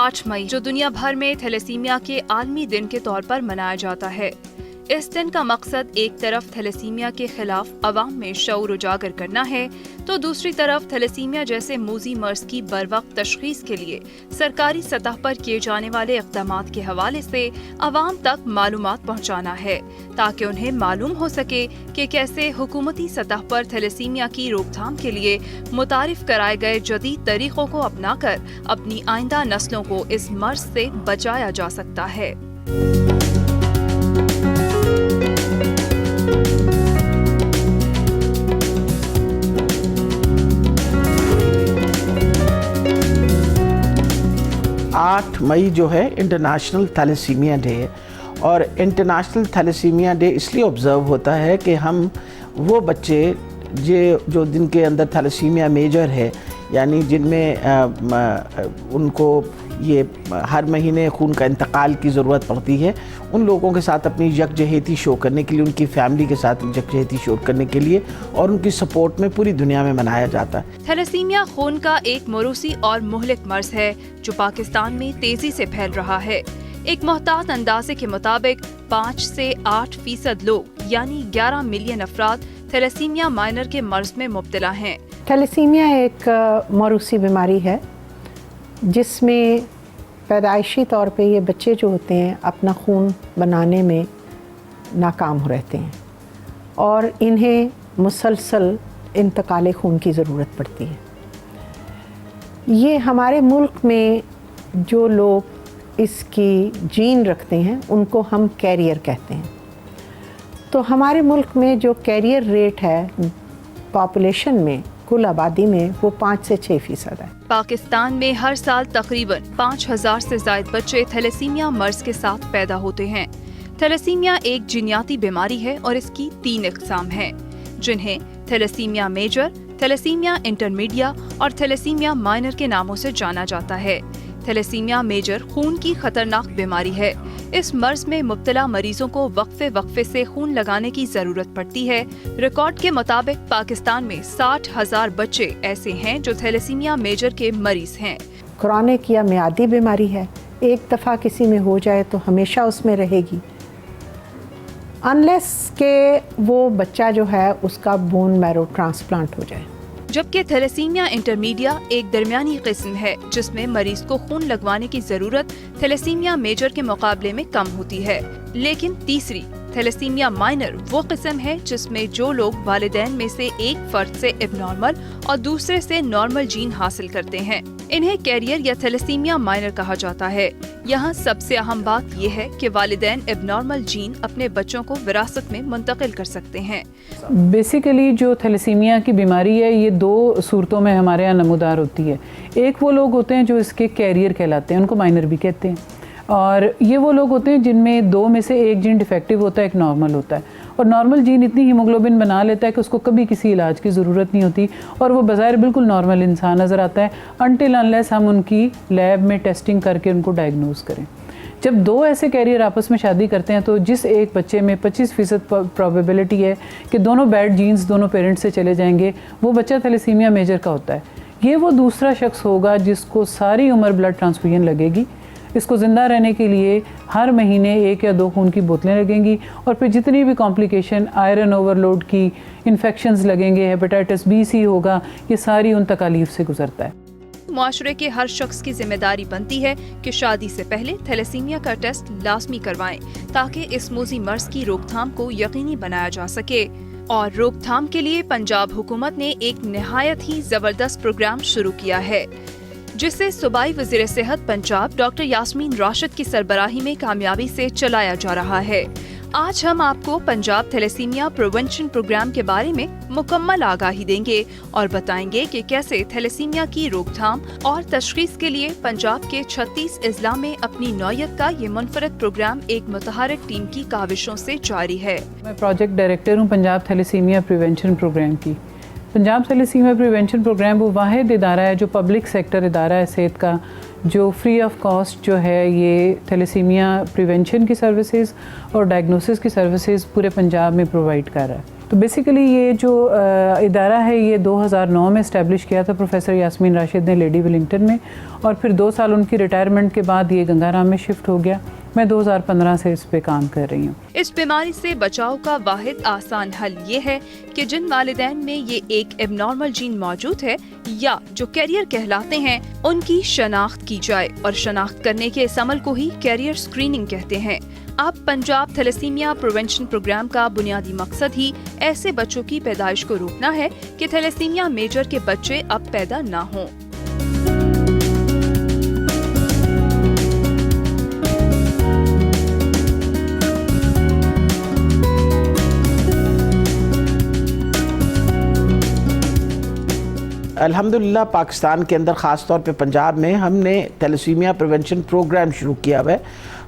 8 मई जो दुनिया भर में थैलेसीमिया के आलमी दिन के तौर पर मनाया जाता है। इस दिन का मकसद एक तरफ थैलेसीमिया के खिलाफ अवाम में शऊर उजागर करना है, तो दूसरी तरफ थैलेसीमिया जैसे मूजी मर्ज की बरवक्त तशखीस के लिए सरकारी सतह पर किए जाने वाले इक़दामात के हवाले से अवाम तक मालूमात पहुँचाना है, ताकि उन्हें मालूम हो सके कि कैसे हुकूमती सतह पर थैलेसीमिया की रोकथाम के लिए मुतारिफ कराए गए जदीद तरीकों को अपनाकर अपनी आइंदा नस्लों को इस मर्ज से बचाया जा सकता है। 8 मई जो है इंटरनेशनल थैलेसीमिया डे है, और इंटरनेशनल थैलेसीमिया डे इसलिए ऑब्ज़र्व होता है कि हम वो बच्चे जो जिनके अंदर थैलेसीमिया मेजर है, यानी जिनमें उनको ये हर महीने खून का इंतकाल की ज़रूरत पड़ती है, उन लोगों के साथ अपनी यकजहती शो करने के लिए, उनकी फैमिली के साथ यकजहती शो करने के लिए और उनकी सपोर्ट में पूरी दुनिया में मनाया जाता है। थैलेसीमिया खून का एक मौरूसी और मुहलिक मर्ज है जो पाकिस्तान में तेजी से फैल रहा है। एक मोहतात अंदाजे के मुताबिक 5 से 8% लोग यानी 11 मिलियन अफराद थैलेसीमिया माइनर के मर्ज में मुब्तला हैं। थैलेसीमिया एक मौरूसी बीमारी है जिसमें पैदाइशी तौर पे ये बच्चे जो होते हैं अपना खून बनाने में नाकाम हो रहते हैं और इन्हें मुसलसल इंतकाल खून की ज़रूरत पड़ती है। ये हमारे मुल्क में जो लोग इसकी जीन रखते हैं उनको हम कैरियर कहते हैं। तो हमारे मुल्क में जो कैरियर रेट है पॉपुलेशन में, कुल आबादी में, वो 5 से 6% है। पाकिस्तान में हर साल तकरीबन 5000 से ज़ायद बच्चे थैलेसीमिया मर्ज के साथ पैदा होते हैं। थैलेसीमिया एक जीनियाती बीमारी है और इसकी 3 इक़साम हैं, जिन्हें थैलेसीमिया मेजर, थैलेसीमिया इंटरमीडिया और थैलेसीमिया माइनर के नामों से जाना जाता है। थैलेसीमिया मेजर खून की खतरनाक बीमारी है। इस मर्ज में मुब्तला मरीजों को वक्फे से खून लगाने की जरूरत पड़ती है। रिकॉर्ड के मुताबिक पाकिस्तान में 60,000 बच्चे ऐसे हैं जो थैलेसीमिया मेजर के मरीज हैं। क्रॉनिक या मियादी बीमारी है, एक दफ़ा किसी में हो जाए तो हमेशा उसमें रहेगी, अनलेस के वो बच्चा जो है उसका बोन मैरो ट्रांसप्लांट हो जाए। जबकि थैलेसीमिया इंटरमीडिया एक दरमियानी किस्म है जिसमें मरीज को खून लगवाने की जरूरत थैलेसीमिया मेजर के मुकाबले में कम होती है। लेकिन तीसरी थैलेसीमिया माइनर वो किस्म है जिसमें जो लोग वालिदैन में से एक फर्द से एबनॉर्मल और दूसरे से नॉर्मल जीन हासिल करते हैं, इन्हें कैरियर या थैलेसीमिया माइनर कहा जाता है। यहाँ सबसे अहम बात यह है कि वालिदैन एबनॉर्मल जीन अपने बच्चों को विरासत में मुंतकिल कर सकते हैं। बेसिकली जो थैलेसीमिया की बीमारी है ये 2 सूरतों में हमारे यहाँ नमूदार होती है। एक वो लोग होते हैं जो इसके कैरियर कहलाते हैं, उनको माइनर भी कहते हैं, और ये वो लोग होते हैं जिनमें 2 में से एक जीन डिफेक्टिव होता है, एक नॉर्मल होता है। और नॉर्मल जीन इतनी हीमोग्लोबिन बना लेता है कि उसको कभी किसी इलाज की ज़रूरत नहीं होती और वो बज़ाहिर बिल्कुल नॉर्मल इंसान नज़र आता है, अनटिल अनलेस हम उनकी लैब में टेस्टिंग करके उनको डायग्नोज करें। जब 2 ऐसे कैरियर आपस में शादी करते हैं तो जिस एक बच्चे में 25% प्रोबेबिलिटी है कि दोनों बैड जीन्स दोनों पेरेंट्स से चले जाएंगे, वो बच्चा थैलेसीमिया मेजर का होता है। ये वो दूसरा शख्स होगा जिसको सारी उम्र ब्लड ट्रांसफ्यूजन लगेगी। इसको ज़िंदा रहने के लिए हर महीने 1 या 2 खून की बोतलें लगेंगी और फिर जितनी भी कॉम्प्लिकेशन, आयरन ओवरलोड की इन्फेक्शंस लगेंगे, हेपेटाइटिस बी, सी होगा, ये सारी उन तकालीफ से गुजरता है। मुआशरे के हर शख्स की जिम्मेदारी बनती है कि शादी से पहले थैलेसीमिया का टेस्ट लाजमी करवाएं ताकि इस मूजी मर्ज की रोकथाम को यकीनी बनाया जा सके। और रोकथाम के लिए पंजाब हुकूमत ने एक निहायत ही जबरदस्त प्रोग्राम शुरू किया है, जिसे सूबाई वज़ीर सेहत पंजाब डॉक्टर यास्मीन राशिद की सरबराही में कामयाबी से चलाया जा रहा है। आज हम आपको पंजाब थैलेसीमिया प्रिवेंशन प्रोग्राम के बारे में मुकम्मल आगाही देंगे और बताएंगे कि कैसे थैलेसीमिया की रोकथाम और तशखीस के लिए पंजाब के 36 अजला में अपनी नौयत का ये मुनफरद प्रोग्राम एक मुतहरक टीम की काविशों से जारी है। मैं प्रोजेक्ट डायरेक्टर हूँ पंजाब थैलेसीमिया प्रिवेंशन प्रोग्राम की। पंजाब थैलेसीमिया प्रिवेंशन प्रोग्राम वो वाहिद इदारा है जो पब्लिक सेक्टर इदारा है सेहत का, जो फ्री ऑफ कॉस्ट जो है ये थैलेसीमिया प्रिवेंशन की सर्विसेज और डायग्नोसिस की सर्विसेज पूरे पंजाब में प्रोवाइड कर रहा है। तो बेसिकली ये जो इदारा है ये 2009 में इस्टेब्लिश किया था प्रोफेसर यास्मीन राशिद ने लेडी विलिंगटन में, और फिर 2 साल उनकी रिटायरमेंट के बाद ये गंगाराम में शिफ्ट हो गया। मैं 2015 से इस पे काम कर रही हूँ। इस बीमारी से बचाव का वाहिद आसान हल ये है कि जिन वालिदैन में ये एक एबनॉर्मल जीन मौजूद है या जो कैरियर कहलाते हैं, उनकी शनाख्त की जाए, और शनाख्त करने के इस अमल को ही कैरियर स्क्रीनिंग कहते हैं। अब पंजाब थैलेसीमिया प्रिवेंशन प्रोग्राम का बुनियादी मकसद ही ऐसे बच्चों की पैदाइश को रोकना है कि थैलेसीमिया मेजर के बच्चे अब पैदा ना हों। अल्हम्दुलिल्लाह पाकिस्तान के अंदर ख़ास तौर पे पंजाब में हमने थैलेसीमिया प्रिवेंशन प्रोग्राम शुरू किया हुआ है,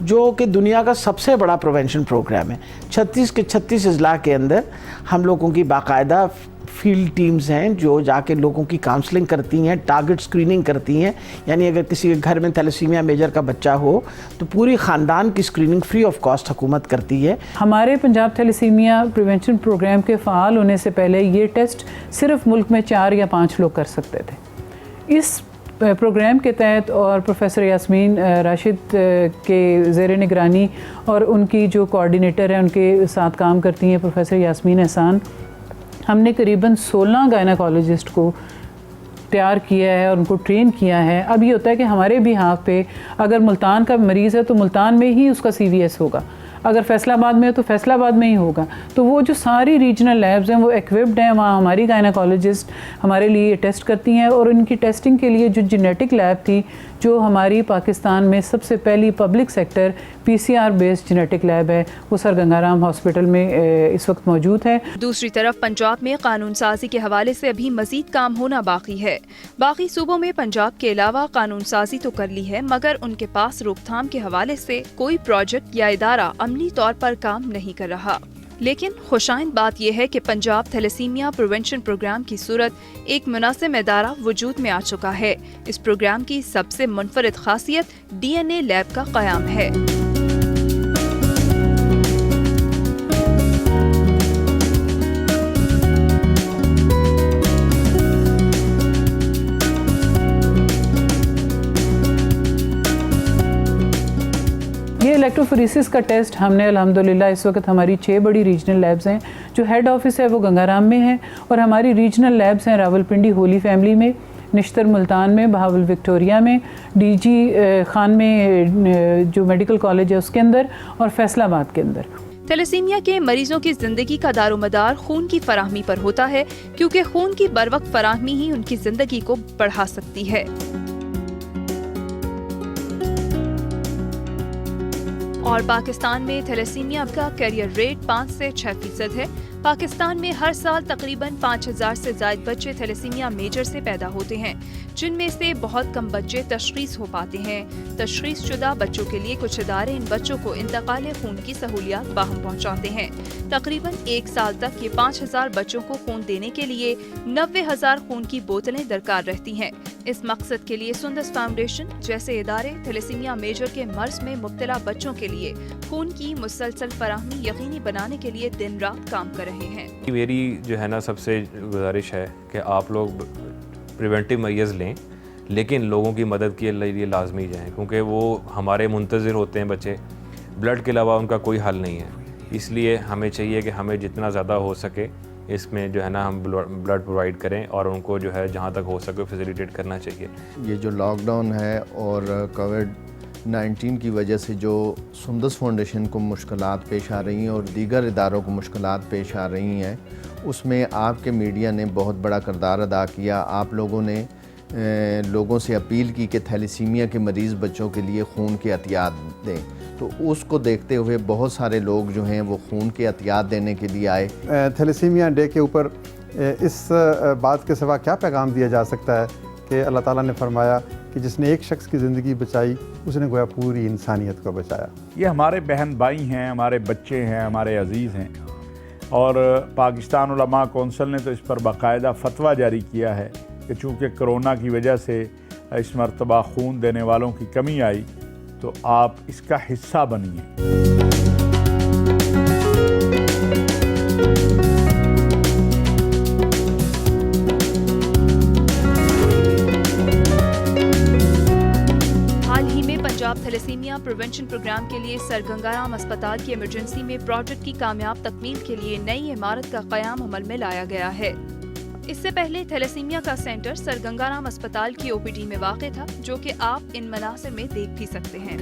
जो कि दुनिया का सबसे बड़ा प्रिवेंशन प्रोग्राम है। 36 के 36 अजला के अंदर हम लोगों की बाकायदा फील्ड टीम्स हैं जो जाके लोगों की काउंसलिंग करती हैं, टारगेट स्क्रीनिंग करती हैं। यानी अगर किसी के घर में थैलेसीमिया मेजर का बच्चा हो तो पूरी ख़ानदान की स्क्रीनिंग फ्री ऑफ कॉस्ट हुकूमत करती है। हमारे पंजाब थैलेसीमिया प्रिवेंशन प्रोग्राम के फ़ाल होने से पहले ये टेस्ट सिर्फ मुल्क में 4 या 5 लोग कर सकते थे। इस प्रोग्राम के तहत और प्रोफेसर यास्मीन राशिद के ज़ेर निगरानी और उनकी जो कोऑर्डिनेटर है उनके साथ काम करती हैं प्रोफेसर यास्मीन एहसान, हमने करीबन 16 गायनाकोलॉजिस्ट को तैयार किया है और उनको ट्रेन किया है। अब ये होता है कि हमारे बिहाफ पे अगर मुल्तान का मरीज़ है तो मुल्तान में ही उसका CVS होगा, अगर फैसलाबाद में है तो फैसलाबाद में ही होगा। तो वो जो सारी रीजनल लैब्स हैं वो इक्विप्ड हैं, वहाँ हमारी गायनाकोलॉजिस्ट हमारे लिए ये टेस्ट करती हैं। और इनकी टेस्टिंग के लिए जो जेनेटिक लैब थी, जो हमारी पाकिस्तान में सबसे पहली public sector PCR based genetic lab है, वो सर गंगाराम हॉस्पिटल में इस वक्त मौजूद है। दूसरी तरफ पंजाब में कानून साजी के हवाले से अभी मजीद काम होना बाकी है। बाकी सूबों में पंजाब के अलावा कानून साजी तो कर ली है, मगर उनके पास रोकथाम के हवाले से कोई प्रोजेक्ट या इदारा अमली तौर पर काम नहीं कर रहा। लेकिन खुशाइंद बात यह है कि पंजाब थैलेसीमिया प्रिवेंशन प्रोग्राम की सूरत एक मुनासिब इदारा वजूद में आ चुका है। इस प्रोग्राम की सबसे मुनफरिद खासियत DNA लैब का क़याम है। ये इलेक्ट्रोफोरेसिस का टेस्ट हमने अल्हम्दुलिल्लाह इस वक्त हमारी 6 बड़ी रीजनल लैब्स हैं। जो हेड ऑफिस है वो गंगाराम में है, और हमारी रीजनल लैब्स हैं रावलपिंडी होली फैमिली में, निश्तर मुल्तान में, बहावल विक्टोरिया में, DG खान में जो मेडिकल कॉलेज है उसके अंदर, और फैसलाबाद के अंदर। थैलेसीमिया के मरीजों की जिंदगी का दारोमदार खून की फराहमी पर होता है, क्योंकि खून की बरवक्त फराहमी ही उनकी जिंदगी को बढ़ा सकती है। और पाकिस्तान में थैलेसीमिया का कैरियर रेट 5 से 6% है। पाकिस्तान में हर साल तकरीबन 5000 से ज़ायद बच्चे थैलेसीमिया मेजर से पैदा होते हैं, जिनमें से बहुत कम बच्चे तशख़ीस हो पाते हैं। तशख़ीस शुदा बच्चों के लिए कुछ इदारे इन बच्चों को इंतकाल खून की सहूलियात बाहम पहुँचाते हैं। तकरीबन 1 साल तक ये 5000 बच्चों को खून देने के लिए 90,000 खून की बोतलें दरकार रहती हैं। इस मकसद के लिए सुंदस फाउंडेशन जैसे इदारे थैलेसीमिया मेजर के मर्ज में मुब्तला बच्चों के लिए खून की मुसलसल फराहमी यकीनी बनाने के लिए दिन रात काम कर रहे हैं। मेरी जो है ना सबसे गुजारिश है कि आप लोग प्रिवेंटिव मेजर्स लें, लेकिन लोगों की मदद के लिए लाजमी जाएँ, क्योंकि वो हमारे मुंतज़िर होते हैं बच्चे। ब्लड के अलावा उनका कोई हल नहीं है, इसलिए हमें चाहिए कि हमें जितना ज़्यादा हो सके इसमें जो है ना हम ब्लड प्रोवाइड करें, और उनको जो है जहाँ तक हो सके फैसिलिटेट करना चाहिए। ये जो लॉकडाउन है और कोविड-19 की वजह से जो सुंदस फाउंडेशन को मुश्किलात पेश आ रही हैं और दीगर इदारों को मुश्किलात पेश आ रही हैं, उसमें आपके मीडिया ने बहुत बड़ा किरदार अदा किया। आप लोगों ने लोगों से अपील की कि थैलेसीमिया के मरीज़ बच्चों के लिए खून के एहतियात दें, तो उसको देखते हुए बहुत सारे लोग जो हैं वो खून के एहतियात देने के लिए आए। थैलेसीमिया डे के ऊपर इस बात के सिवा क्या पैगाम दिया जा सकता है कि अल्लाह ताला ने फरमाया कि जिसने एक शख्स की ज़िंदगी बचाई उसने गोया पूरी इंसानियत को बचाया। ये हमारे बहन भाई हैं, हमारे बच्चे हैं, हमारे अजीज़ हैं, और पाकिस्तान उलमा कौंसिल ने तो इस पर बाकायदा फतवा जारी किया है कि चूँकि कोरोना की वजह से इस मरतबा खून देने वालों की कमी आई, तो आप इसका हिस्सा बनिए। प्रिवेंशन प्रोग्राम के लिए सर गंगाराम अस्पताल की इमरजेंसी में प्रोजेक्ट की कामयाब तकमील के लिए नई इमारत का क़याम अमल में लाया गया है। इससे पहले थैलेसीमिया का सेंटर सर गंगाराम अस्पताल की ओपीडी में वाक़ था, जो कि आप इन मनासिर में देख भी सकते हैं।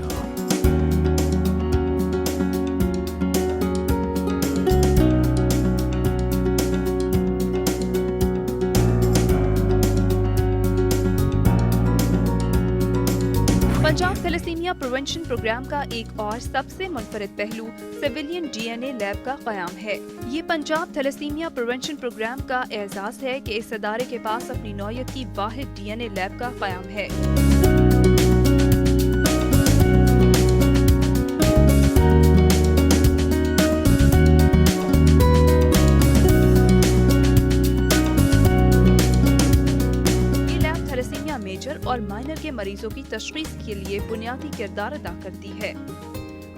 पंजाब थैलेसीमिया प्रिवेंशन प्रोग्राम का एक और सबसे मुनफरिद पहलू सिविलियन डीएनए लैब का क़याम है। ये पंजाब थैलेसीमिया प्रिवेंशन प्रोग्राम का एजाज़ है कि इस अदारे के पास अपनी नौयत की वाहिद डीएनए लैब का क़याम है। मेजर और माइनर के मरीजों की तशखीस के लिए बुनियादी किरदार अदा करती है।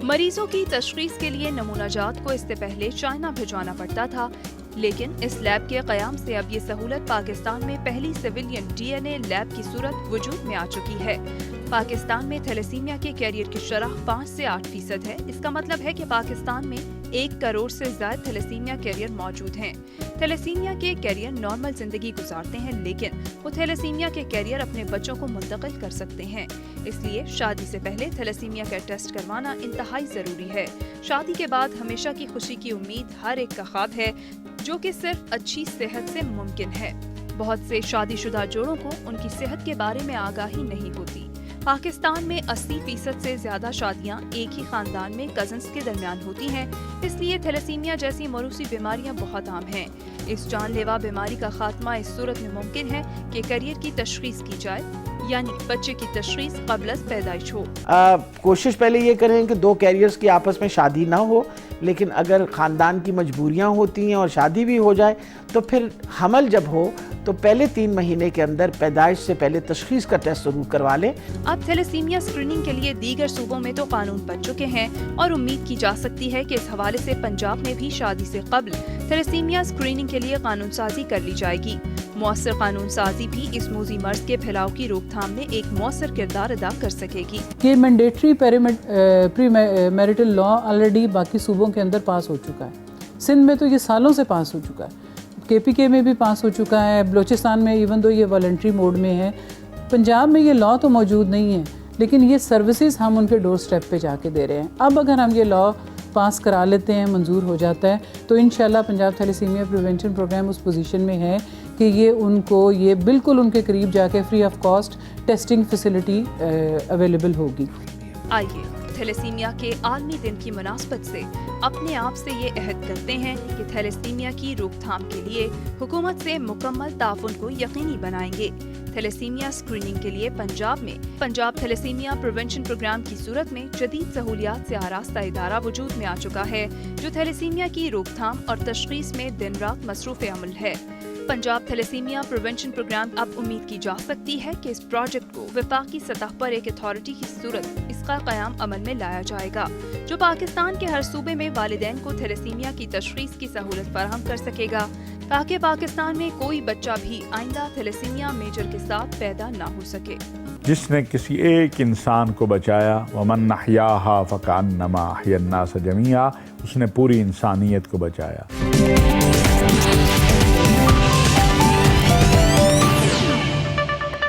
मरीजों की तशखीस के लिए नमूनाजात को इससे पहले चाइना भिजवाना पड़ता था, लेकिन इस लैब के क़याम से अब ये सहूलत पाकिस्तान में पहली सिविलियन डीएनए लैब की सूरत वजूद में आ चुकी है। पाकिस्तान में थैलेसीमिया के कैरियर की शरह 5 से 8% है। इसका मतलब है कि पाकिस्तान में 1 करोड़ से ज्यादा थैलेसीमिया कैरियर मौजूद हैं। थैलेसीमिया के कैरियर नॉर्मल जिंदगी गुजारते हैं, लेकिन वो थैलेसीमिया के कैरियर अपने बच्चों को मुंतकिल कर सकते हैं। इसलिए शादी से पहले थैलेसीमिया का टेस्ट करवाना इंतहाई जरूरी है। शादी के बाद हमेशा की खुशी की उम्मीद हर एक का ख्वाब है, जो कि सिर्फ अच्छी सेहत से मुमकिन है। बहुत से शादीशुदा जोड़ों को उनकी सेहत के बारे में आगाही नहीं होती। पाकिस्तान में 80% से ज्यादा शादियां एक ही खानदान में कजन्स के दरमियान होती हैं, इसलिए थैलेसीमिया जैसी मौरूसी बीमारियां बहुत आम हैं। इस जानलेवा बीमारी का खात्मा इस सूरत में मुमकिन है कि करियर की तशखीस की जाए, यानी बच्चे की तशखीस क़ब्ल पैदाइश हो। कोशिश पहले ये करें कि 2 कैरियर्स की आपस में शादी ना हो, लेकिन अगर ख़ानदान की मजबूरियां होती हैं और शादी भी हो जाए तो फिर हमल जब हो तो पहले 3 महीने के अंदर पैदाइश से पहले तशखीस का टेस्ट जरूर करवा लें। अब थैलेसीमिया स्क्रीनिंग के लिए दीगर सूबों में तो कानून बन चुके हैं और उम्मीद की जा सकती है कि इस हवाले से पंजाब में भी शादी से कब्ल थैलेसीमिया स्क्रीनिंग के लिए कानून साजी कर ली जाएगी। मौसर कानून साजी भी इस मोजी मर्ज के फैलाव की रोकथाम में एक मौसर किरदार अदा कर सकेगी। ये mandatory pre marital law already बाकी सूबों के अंदर पास हो चुका है। सिंध में तो ये सालों से पास हो चुका है, KPK में भी पास हो चुका है, बलोचिस्तान में इवन दो ये वॉलंटरी मोड में है। पंजाब में ये लॉ तो मौजूद नहीं है, लेकिन ये सर्विसेज हम उनके डोर स्टेप पे जाके दे रहे हैं। अब अगर हम ये लॉ पास करा लेते हैं, मंजूर हो जाता है, तो इंशाल्लाह पंजाब थैलेसीमिया प्रिवेंशन प्रोग्राम उस पोजीशन में है कि ये उनको ये बिल्कुल उनके करीब जाके free of cost testing facility available होगी। आइए थैलेसीमिया के आलमी दिन की मुनासबत से अपने आप से ये अहद करते हैं कि थैलेसीमिया की रोकथाम के लिए हुकूमत से मुकम्मल ताउन को यकीनी बनाएंगे। थैलेसीमिया स्क्रीनिंग के लिए पंजाब में पंजाब थैलेसीमिया प्रिवेंशन प्रोग्राम की सूरत में जदीद सहूलियात से आरास्ता इदारा वजूद में आ चुका है, जो थैलेसीमिया की रोकथाम और तशखीस में दिन रात मसरूफ़ अमल है। पंजाब थैलेसीमिया प्रिवेंशन प्रोग्राम अब उम्मीद की जा सकती है कि इस प्रोजेक्ट को वफाकी सतह पर एक अथॉरिटी की सूरत इसका क़याम अमल में लाया जाएगा, जो पाकिस्तान के हर सूबे में वालिदैन को थैलेसीमिया की तशखीस की सहूलत फराहम कर सकेगा, ताकि पाकिस्तान में कोई बच्चा भी आइंदा थैलेसीमिया मेजर के साथ पैदा ना हो सके। जिसने किसी एक इंसान को बचाया, वमन अहयाहा फकअन्नमा अहयन्नास जमीआ, उसने पूरी इंसानियत को बचाया।